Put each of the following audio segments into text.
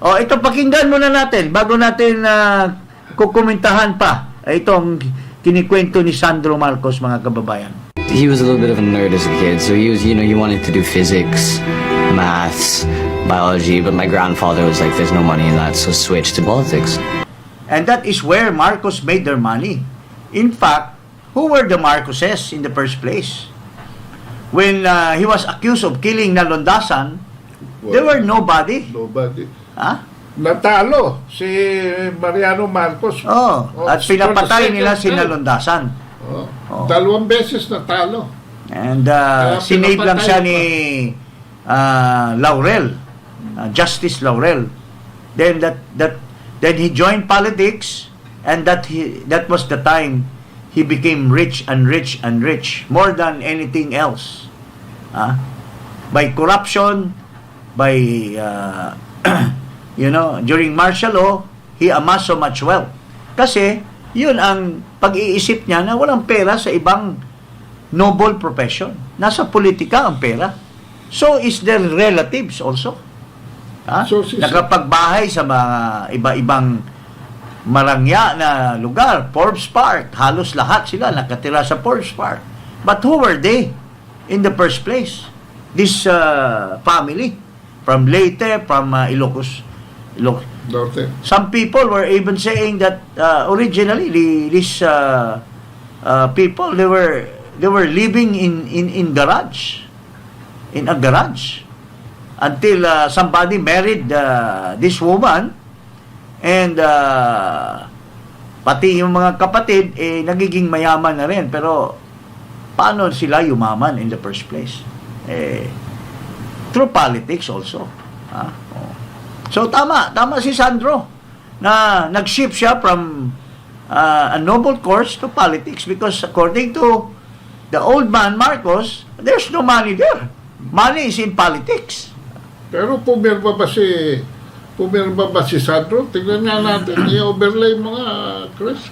O, ito pakinggan muna natin bago natin kukomentahan pa itong kinikwento ni Sandro Marcos, mga kababayan. He was a little bit of a nerd as a kid, so he was, he wanted to do physics, maths, biology, but my grandfather was like, there's no money in that, so switched to politics. And that is where Marcos made their money. In fact, who were the Marcoses in the first place? When he was accused of killing Nalondasan, there were nobody. Nobody. Ha? Natalo si Mariano Marcos. At pinapatay nila si Nalondasan. Dalawang beses natalo. And sinave lang siya ni Laurel, Justice Laurel. Then then he joined politics, and that was the time he became rich and rich and rich, more than anything else. By corruption, by during martial law, he amassed so much wealth. Kasi yun ang pag-iisip niya na walang pera sa ibang noble profession. Nasa politika ang pera. So is their relatives also. Nakapagbahay sa mga iba-ibang marangya na lugar. Forbes Park, halos lahat sila nakatira sa Forbes Park. But who were they in the first place? This family from Leyte, from Ilocos. Some people were even saying that originally these people they were living in garage, in a garage, until somebody married this woman, and pati yung mga kapatid nagiging mayaman na rin. Pero paano sila yumaman in the first place? Through politics also. So tama si Sandro na nag-shift siya from a noble course to politics, because according to the old man Marcos, there's no money there. Money is in politics. Pero pumirma ba si Sandro? Tingnan nga natin, i-overlay mga Chris.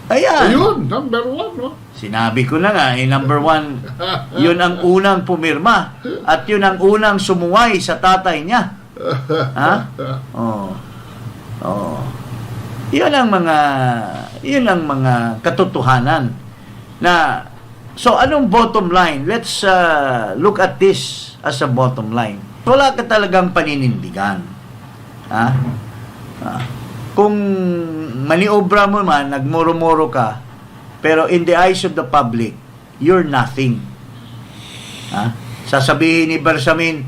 Ayan. Ayun, number 1, no? Sinabi ko na nga, number 1, yun ang unang pumirma. At yun ang unang sumuway sa tatay niya. Yun ang mga katotohanan na. So anong bottom line? Let's look at this as a bottom line. Wala ka talagang paninindigan. Kung maniobra mo man, nagmuro-moro ka, pero in the eyes of the public, you're nothing. Sasabihin ni Bersamin,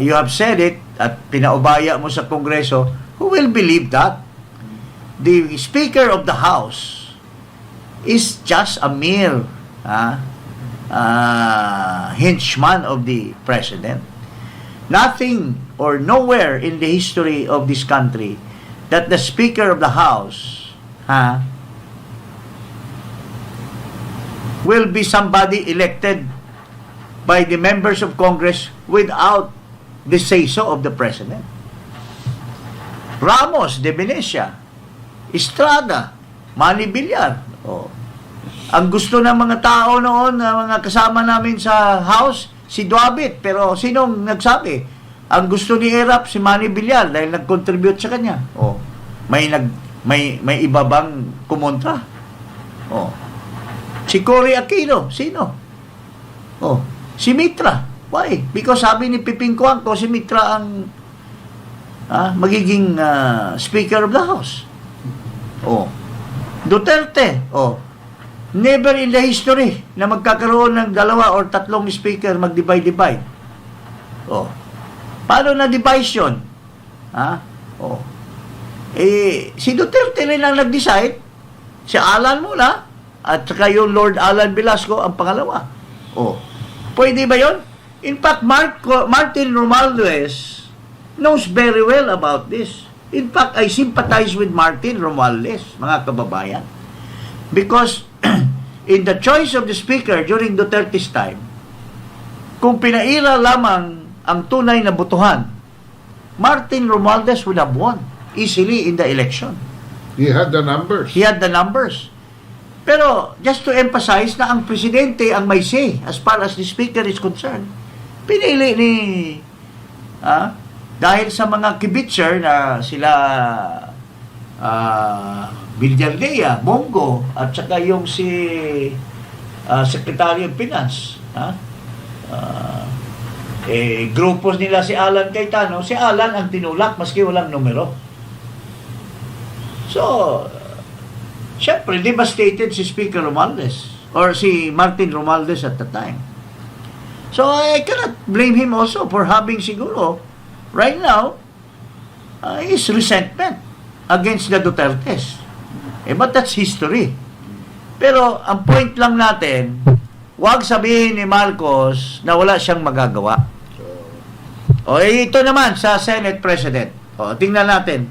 you have said it, at pinaubaya mo sa Kongreso, who will believe that? The Speaker of the House is just a mere henchman of the President. Nothing or nowhere in the history of this country that the Speaker of the House will be somebody elected by the members of Congress without the say-so of the President. Ramos de Venecia, Estrada, Manny Villar. Ang gusto ng mga tao noon, mga kasama namin sa House, si Duabit. Pero sinong nagsabi? Ang gusto ni Erap, si Manny Villar, dahil nag-contribute sa kanya. May iba bang kumontra? Si Cory Aquino, sino? Si Mitra. Why? Because sabi ni Piping Cuangco, si Mitra ang magiging Speaker of the House. Duterte. Never in the history na magkakaroon ng 2 or 3 speaker mag-divide. Paano na-devise yun? Si Duterte rin ang nag-decide. Si Alan Mula at saka yung Lord Alan Velasco ang pangalawa. Pwede ba yun? In fact, Martin Romualdez knows very well about this. In fact, I sympathize with Martin Romualdez, mga kababayan. Because in the choice of the speaker during Duterte's time, kung pinaira lamang ang tunay na botohan, Martin Romualdez would have won easily in the election. He had the numbers. Pero just to emphasize na ang presidente ang may say as far as the speaker is concerned, pinili dahil sa mga kibitzer na sila Villardea, Bongo, at saka yung si Secretary of Finance, grupos nila si Alan Cayetano, si Alan ang tinulak maski walang numero. So, syempre, devastated si Speaker Romualdez or si Martin Romualdez at the time. So, I cannot blame him also for having siguro, right now, his resentment against the Dutertes. But that's history. Pero, ang point lang natin, huwag sabihin ni Marcos na wala siyang magagawa. Ito naman sa Senate President. Tingnan natin.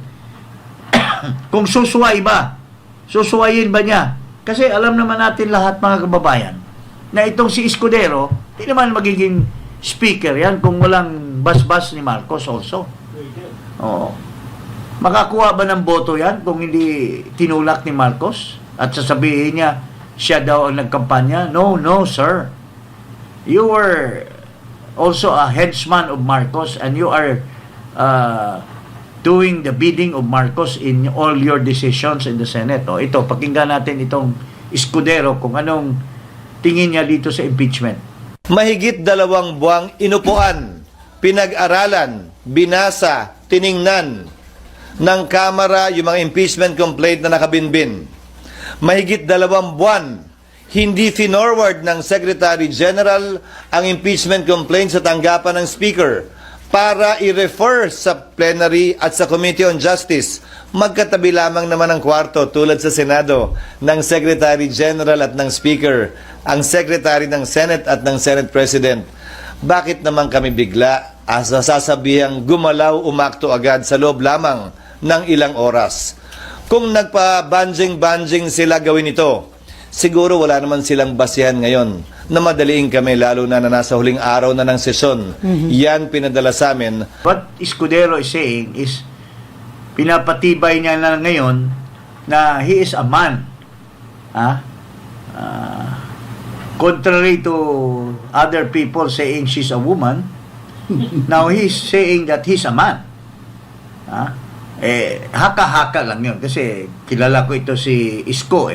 Kung susuway ba? Susuwayin ba niya? Kasi alam naman natin lahat mga kababayan na itong si Escudero, hindi naman magiging speaker yan kung walang basbas ni Marcos also. Makakuha ba ng boto yan kung hindi tinulak ni Marcos? At sasabihin niya, siya daw ang nagkampanya? No, sir. You were also a headsman of Marcos and you are doing the bidding of Marcos in all your decisions in the Senate. Ito, pakinggan natin itong Escudero kung anong tingin niya dito sa impeachment. Mahigit 2 buwang inupuan, pinag-aralan, binasa, tiningnan ng Kamara yung mga impeachment complaint na nakabinbin. Mahigit 2 buwan, hindi finorward ng Secretary General ang impeachment complaint sa tanggapan ng Speaker para i-refer sa plenary at sa Committee on Justice. Magkatabi lamang naman ang kwarto tulad sa Senado ng Secretary General at ng Speaker, ang Secretary ng Senate at ng Senate President. Bakit naman kami bigla sasabihang gumalaw umakto agad sa loob lamang ng ilang oras? Kung nagpa-banjing-banjing sila gawin ito, siguro wala naman silang basihan ngayon na madaliin kami lalo na nasa huling araw na ng sesyon. Yan pinadala sa amin. What Escudero is saying is pinapatibay niya na ngayon na he is a man. Contrary to other people saying she's a woman, now he's saying that he's a man. Haka-haka lang yun kasi kilala ko ito si Isko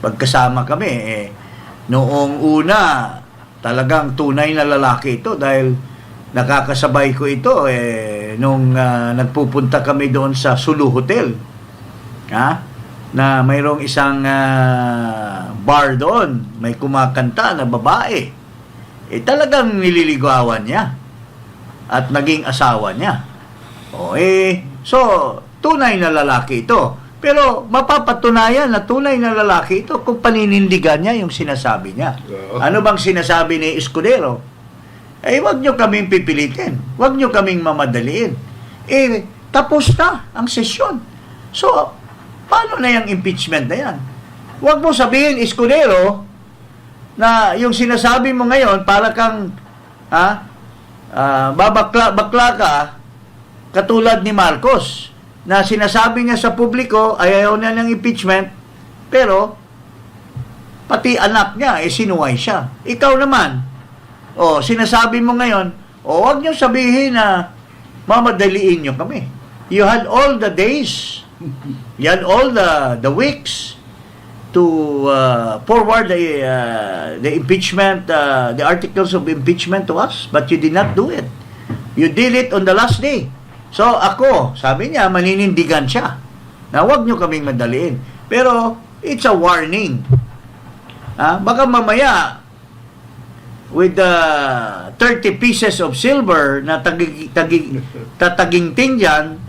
pagkasama kami noong una talagang tunay na lalaki ito dahil nakakasabay ko ito nung nagpupunta kami doon sa Sulu Hotel na mayroong isang bar doon, may kumakanta na babae, talagang nililigawan niya at naging asawa niya. So tunay na lalaki ito. Pero mapapatunayan na tunay na lalaki ito kung paninindigan niya yung sinasabi niya. Ano bang sinasabi ni Escudero? Wag nyo kaming pipilitin. Wag nyo kaming mamadaliin. Tapos na ang sesyon. So, paano na yung impeachment na yan? Wag mo sabihin, Escudero, na yung sinasabi mo ngayon, para kang babakla ka, katulad ni Marcos, na sinasabi niya sa publiko ay ayaw na ng impeachment, pero pati anak niya sinuway siya. Ikaw naman, sinasabi mo ngayon, wag niyo sabihin na mamadaliin niyo kami. You had all the days, you had all the weeks to forward the impeachment, the articles of impeachment to us, but you did not do it. You did it on the last day. So ako, sabi niya, maninindigan siya na huwag nyo kaming madaliin. Pero it's a warning. Baka mamaya with 30 pieces of silver na tatagingting dyan,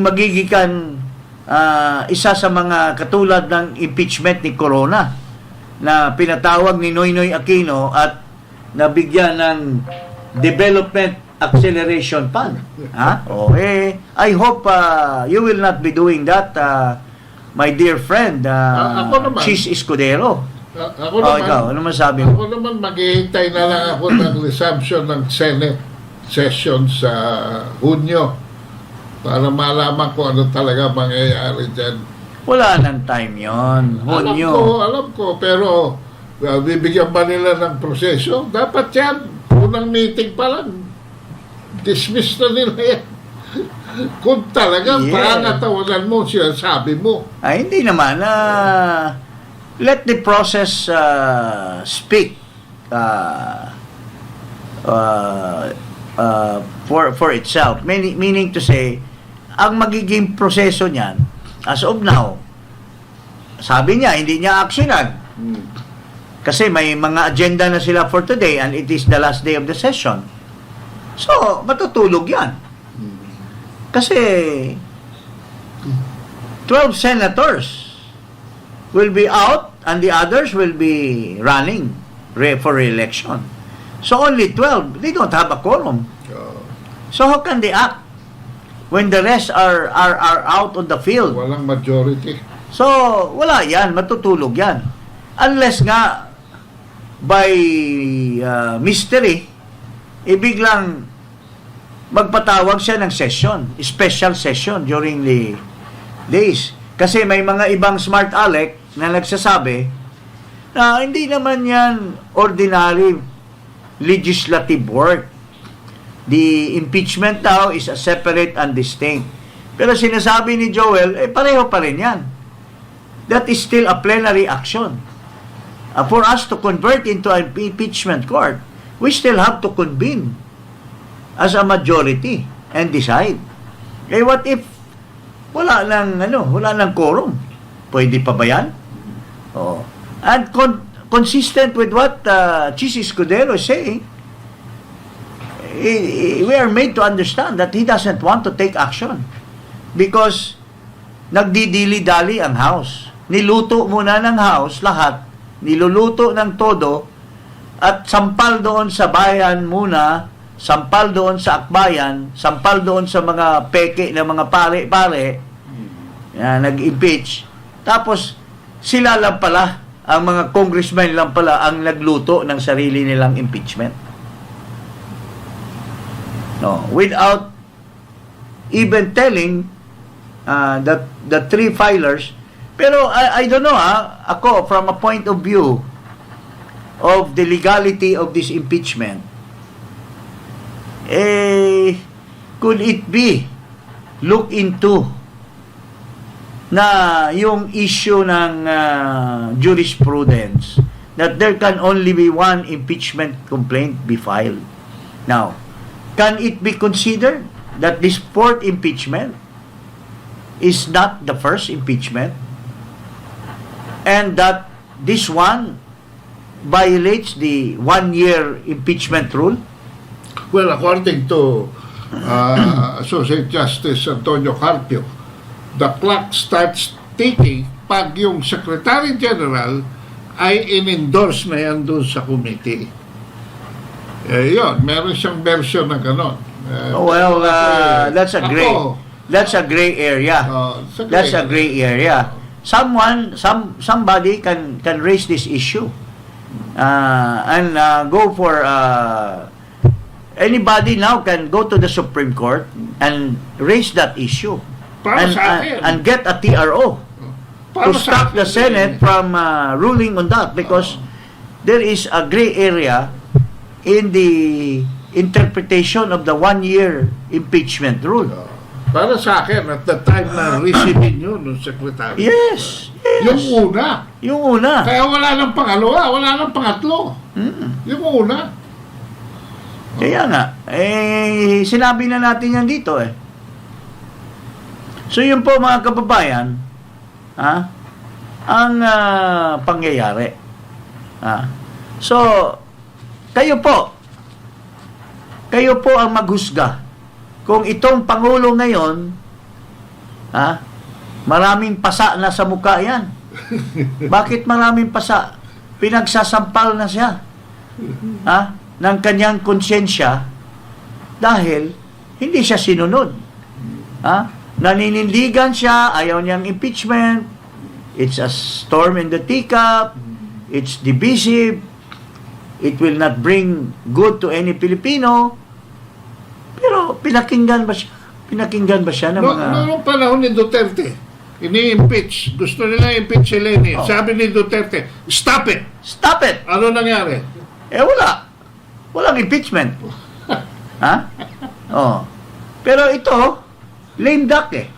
magigikan isa sa mga katulad ng impeachment ni Corona na pinatawag ni Noynoy Aquino at nabigyan ng Development Acceleration Fund. I hope you will not be doing that, my dear friend, Chis Escudero. Ako naman, ikaw, ano masabi mo? Ako naman maghihintay na lang ako ng resumption ng Senate session sa Hunyo para malaman ko ano talaga mangyayari dyan. Wala nang time yon, Hunyo. Alam ko, pero bibigyan ba nila ng proseso? Dapat yan, unang meeting pa lang. dismiss na nila yan. Kung talagang pangatawanan mo siya, sabi mo. Ay, hindi naman. Let the process speak for itself. Meaning to say, ang magiging proseso niyan, as of now, sabi niya, hindi niya actionan. Kasi may mga agenda na sila for today and it is the last day of the session. So, matutulog yan. Kasi 12 senators will be out and the others will be running for re-election. So only 12. They don't have a quorum. So how can they act when the rest are out on the field? Walang majority. So wala yan. Matutulog yan. Unless nga by mystery, biglang magpatawag siya ng session, special session during the days. Kasi may mga ibang smart aleck na nagsasabi na hindi naman yan ordinary legislative work. The impeachment daw is a separate and distinct. Pero sinasabi ni Joel, pareho pa rin yan. That is still a plenary action. For us to convert into an impeachment court, we still have to convene as a majority and decide. What if wala nang quorum? Pwede pa ba yan? Oh. And consistent with what Chis Escudero is saying, we are made to understand that he doesn't want to take action because nagdidili-dali ang House. Niluto muna ng House lahat, niluluto ng todo at sampal doon sa bayan muna, sampal doon sa akbayan, sampal doon sa mga peke na mga pare-pare nag-impeach. Tapos sila lang pala, ang mga congressmen lang pala ang nagluto ng sarili nilang impeachment. No, without even telling the three filers. Pero I don't know, ako from a point of view of the legality of this impeachment, could it be look into na yung issue ng jurisprudence that there can only be one impeachment complaint be filed. Now, can it be considered that this fourth impeachment is not the first impeachment and that this one violates the 1-year impeachment rule? Well, according to Associate Justice Antonio Carpio, the clock starts ticking pag yung Secretary General ay in-endorse na yan doon sa committee. Yun, meron siyang version na gano'n. That's a gray area. That's a gray area. Somebody can raise this issue and go for anybody now can go to the Supreme Court and raise that issue and get a TRO to stop the Senate from ruling on that, because there is a gray area in the interpretation of the 1-year impeachment rule. Para sa akin, at the time na receiving yun ng Secretary. Yes. Yung una. Kaya wala nang pangalawa, wala nang pangatlo. Yung una. Kaya nga, sinabi na natin yan dito So yun po mga kababayan, ang pangyayari. So, kayo po ang maghusga kung itong Pangulo ngayon, maraming pasa na sa mukha yan. Bakit maraming pasa? Pinagsasampal na siya ng kanyang konsyensya dahil hindi siya sinunod. Naninindigan siya, ayaw niyang impeachment, it's a storm in the teacup, it's divisive, it will not bring good to any Filipino. Pero pinakinggan ba siya? Pinakinggan ba siya ng mga... Noong panahon ni Duterte, ini-impeach. Gusto nila impeach si Lenny. Sabi ni Duterte, stop it! Stop it! Ano nangyari? Wala. Walang impeachment. Oh. Pero ito, lame duck eh.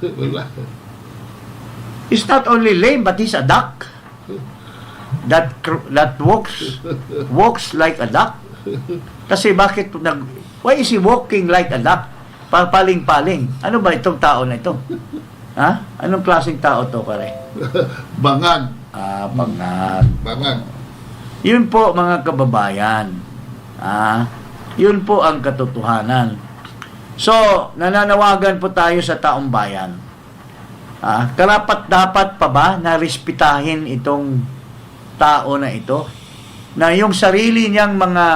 Wala. He's not only lame, but he's a duck. That walks like a duck. Kasi bakit why is he walking like a duck? Paling-paling. Ano ba itong tao na ito? Ha? Anong klaseng tao to, pare? Bangag. Bangag. Bangag. Yun po, mga kababayan. Yun po ang katotohanan. So, nananawagan po tayo sa taong bayan. Karapat dapat pa ba na respetahin itong tao na ito? Na yung sarili niyang mga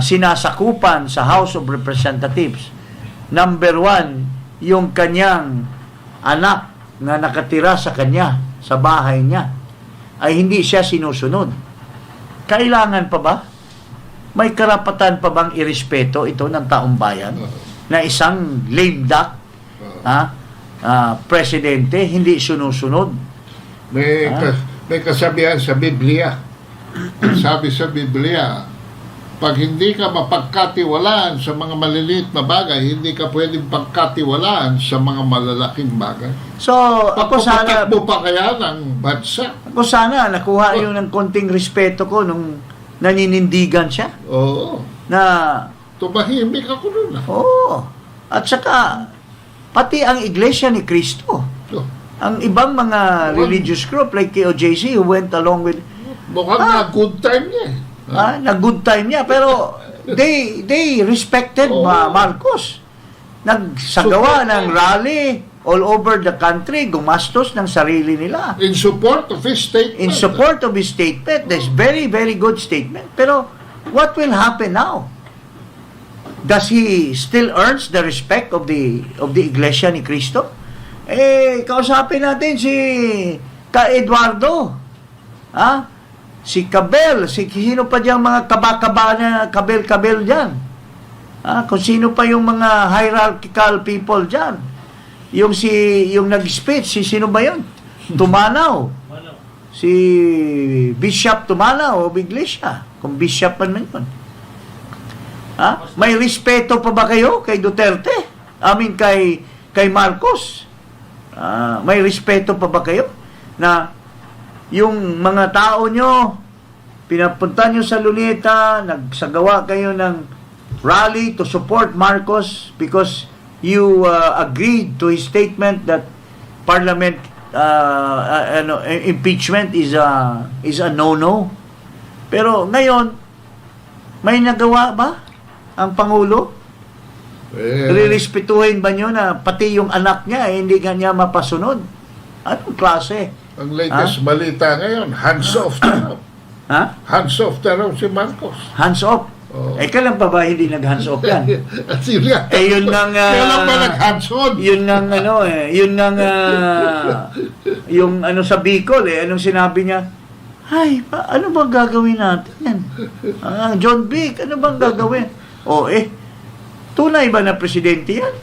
sinasakupan sa House of Representatives. Number 1, yung kanyang anak na nakatira sa kanya, sa bahay niya, ay hindi siya sinusunod. Kailangan pa ba? May karapatan pa bang irespeto ito ng taong bayan na isang lame duck, presidente, hindi sinusunod? May kasabihan sa Biblia. Sabi sa Biblia, pag hindi ka mapagkatiwalaan sa mga maliliit na bagay, hindi ka pwedeng pagkatiwalaan sa mga malalaking bagay. So, ako sana Pagpapatakbo pa kaya ng bansa. nakuha yung ng konting respeto ko nung naninindigan siya. Oo. Na, Tumahimik ako nun. At saka, pati ang Iglesia ni Cristo, Oh. ang ibang mga religious group like KOJC who went along with, Mukhang na good time niya. na good time niya, pero they respected Marcos. Nagsagawa ng rally all over the country, gumastos ng sarili nila. In support of his statement. In support of his statement. That's very, very good statement. Pero, what will happen now? Does he still earns the respect of the Iglesia ni Cristo? Kausapin natin si Eduardo. Si Cabel, sino pa diyang mga kaba-kaba na kabel-kabel dyan? Kung sino pa yung mga hierarchical people dyan? Yung nag-speech, sino ba yun? Tumanaw. Si Bishop Tumanaw o Iglesia. Kung Bishop man yun. May respeto pa ba kayo kay Duterte? Kay Marcos? May respeto pa ba kayo? Na yung mga tao nyo, pinapunta nyo sa Luneta, nagsagawa kayo ng rally to support Marcos because you agreed to his statement that parliament impeachment is a no-no. Pero ngayon, may nagawa ba ang Pangulo? Rirespetuhin ba nyo na pati yung anak niya hindi kanya mapasunod? Anong klase? Ang latest balita ngayon, hands off na raw. Hands off na raw si Marcos. Hands off? Kailan pa ba hindi nag-hands off yan? At yun nga. Yun nga Kailan ba nag-hands on? Yun nga yung sa Bicol anong sinabi niya? Ano bang gagawin natin? John Vic, ano bang gagawin? Tunay ba na presidente yan?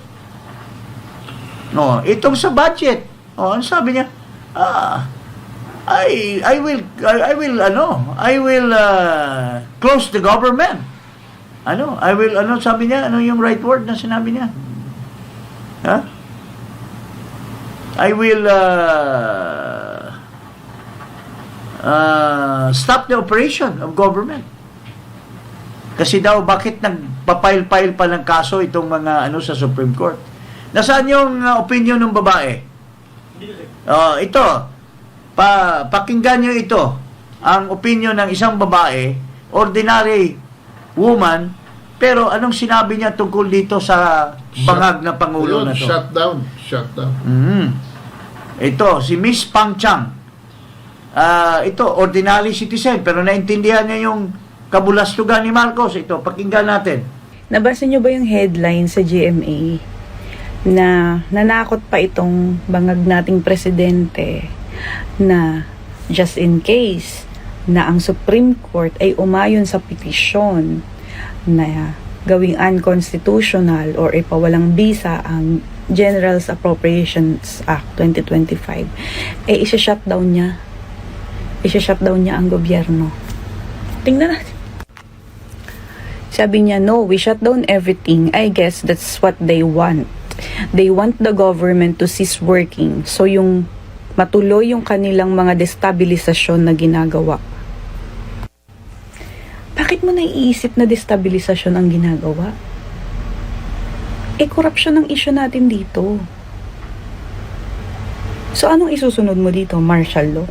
No, itong sa budget. Ano sabi niya? I will close the government. Sabi niya? Ano yung right word na sinabi niya? I will stop the operation of government. Kasi daw, bakit nagpapile-pile pa ng kaso itong mga sa Supreme Court? Nasaan yung opinion ng babae? Ito, pakinggan nyo ito. Ang opinion ng isang babae, ordinary woman, pero anong sinabi niya tungkol dito sa bangag na Pangulo na to? Shut down. Ito, si Miss Pang Chang. Ito, ordinary citizen, pero naintindihan niya yung kabulastugan ni Marcos. Ito, pakinggan natin. Nabasa niyo ba yung headline sa GMA na nanakot pa itong bangag nating presidente na just in case na ang Supreme Court ay umayon sa petisyon na gawing unconstitutional or ipawalang bisa ang General's Appropriations Act 2025, isa-shutdown niya ang gobyerno. Tingnan natin. Si sabi niya, no, we shut down everything. I guess that's what they want. They want the government to cease working. So yung matuloy yung kanilang mga destabilisasyon na ginagawa. Bakit mo naiisip na destabilisasyon ang ginagawa? Corruption ang issue natin dito. So, anong isusunod mo dito? Martial law?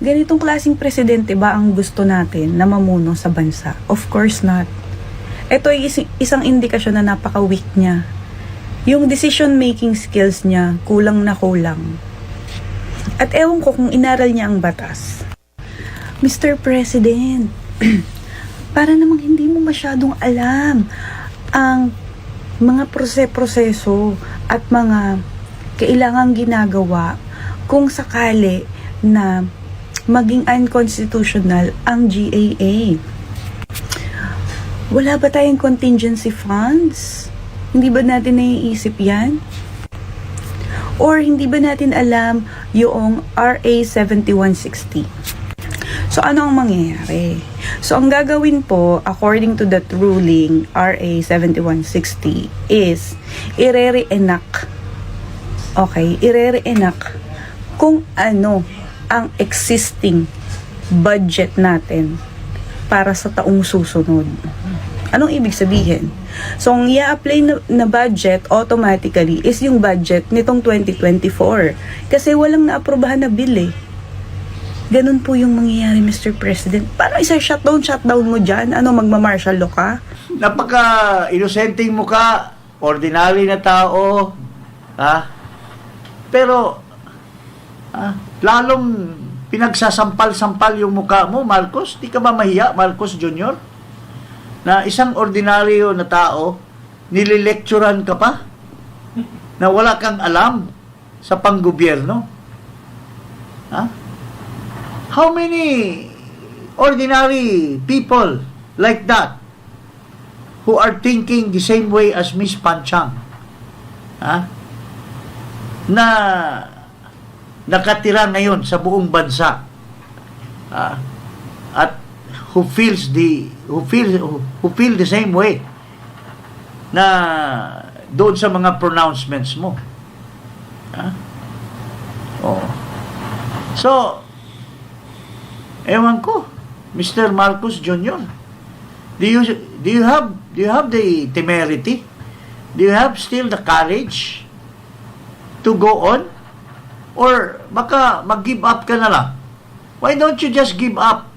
Ganitong klaseng presidente ba ang gusto natin na mamuno sa bansa? Of course not. Ito ay isang indikasyon na napaka-weak niya. Yung decision-making skills niya, kulang na kulang. At ewan ko kung inaral niya ang batas. Mr. President, para namang hindi mo masyadong alam ang mga proseso at mga kailangang ginagawa kung sakali na maging unconstitutional ang GAA. Wala ba tayong contingency funds? Hindi ba natin naiisip yan? Or hindi ba natin alam yung RA 7160? So, ano ang mangyayari? So, ang gagawin po, according to that ruling, RA 7160, is ire-reenact. Okay? Ire-reenact kung ano ang existing budget natin para sa taong susunod. Anong ibig sabihin? So, ang i-apply na budget automatically is yung budget nitong 2024. Kasi walang naaprubahan na bill eh. Ganun po yung mangyayari, Mr. President. Paano isa-shutdown mo dyan? Ano, magma-martial law ka? Napaka-inosenteng mukha, ordinary na tao, ha? Pero, lalong pinagsasampal-sampal yung mukha mo, Marcos. Di ka ba mahiya, Marcos Jr.? Na isang ordinaryo na tao, nililecturan ka pa? Na wala kang alam sa panggobyerno? Ha? How many ordinary people like that who are thinking the same way as Miss Panchang, na nakatira ngayon sa buong bansa, at who feel the same way na doon sa mga pronouncements mo? So, ewan ko, Mr. Marcos Jr. Do you have the temerity? Do you have still the courage to go on? Or baka mag-give up ka na lang? Why don't you just give up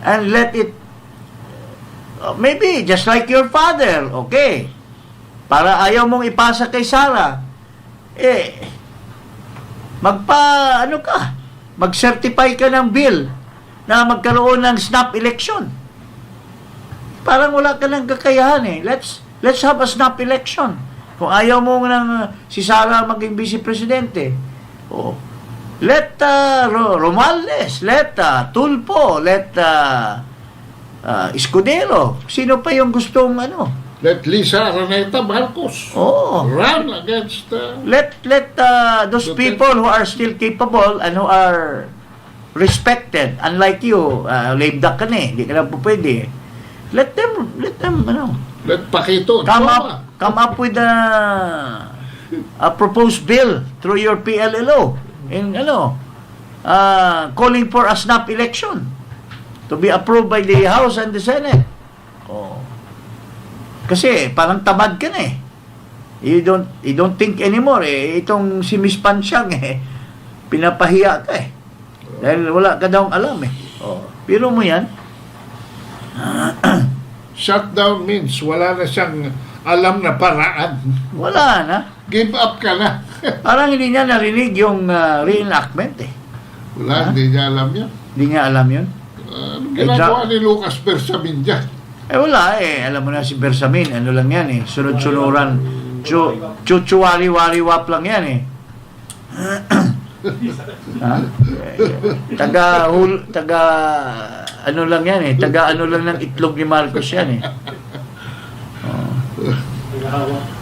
and let it, maybe just like your father, okay? Para ayaw mong ipasa kay Sara, mag-certify ka ng bill na magkaroon ng snap election. Parang wala ka ng kakayahan eh. Let's have a snap election. Kung ayaw mo ng si Sara maging vice-presidente, let Romales, let Tulfo, let Escudero. Sino pa yung gustong Let Lisa Araneta Marcos run against... Let those people who are still capable and who are respected, unlike you, lame duck ka na eh, hindi ka na po pwede. Let them, Let Paquito come up with a proposed bill through your PLLO in calling for a snap election to be approved by the House and the Senate. Kasi parang tamad ka na eh. You don't think anymore eh. Itong si Miss Panchang pinapahiya ka eh. Dahil wala ka daw alam eh. Pero mo yan. Shutdown means wala na siyang alam na paraan. Wala na. Give up ka na. Parang hindi niya narinig yung reenactment eh. Wala, hindi niya alam yan. Hindi niya alam yun. Anong ginagawa ni Lucas Bersamin dyan? Wala eh. Alam mo na si Bersamin, ano lang yan eh. Sunod-sunuran. Chuchuwari-wari-wap lang yan eh. Taga ano lang yan eh. Taga ano lang ng itlog ni Marcos yan eh.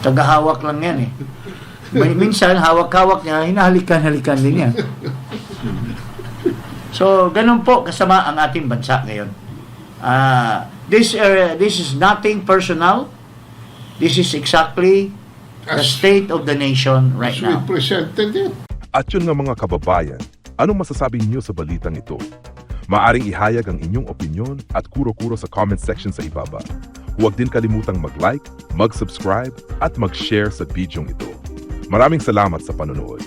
Taga hawak lang yan eh. Minsan hawak-hawak niya, hinahalikan-halikan din yan. So, ganun po kasama ang ating bansa ngayon. This is nothing personal. This is exactly the As- state of the nation right As we now. presented it. At yun nga mga kababayan, anong masasabi niyo sa balitang ito? Maaring ihayag ang inyong opinyon at kuro-kuro sa comment section sa ibaba. Huwag din kalimutang mag-like, mag-subscribe at mag-share sa bidyong ito. Maraming salamat sa panonood.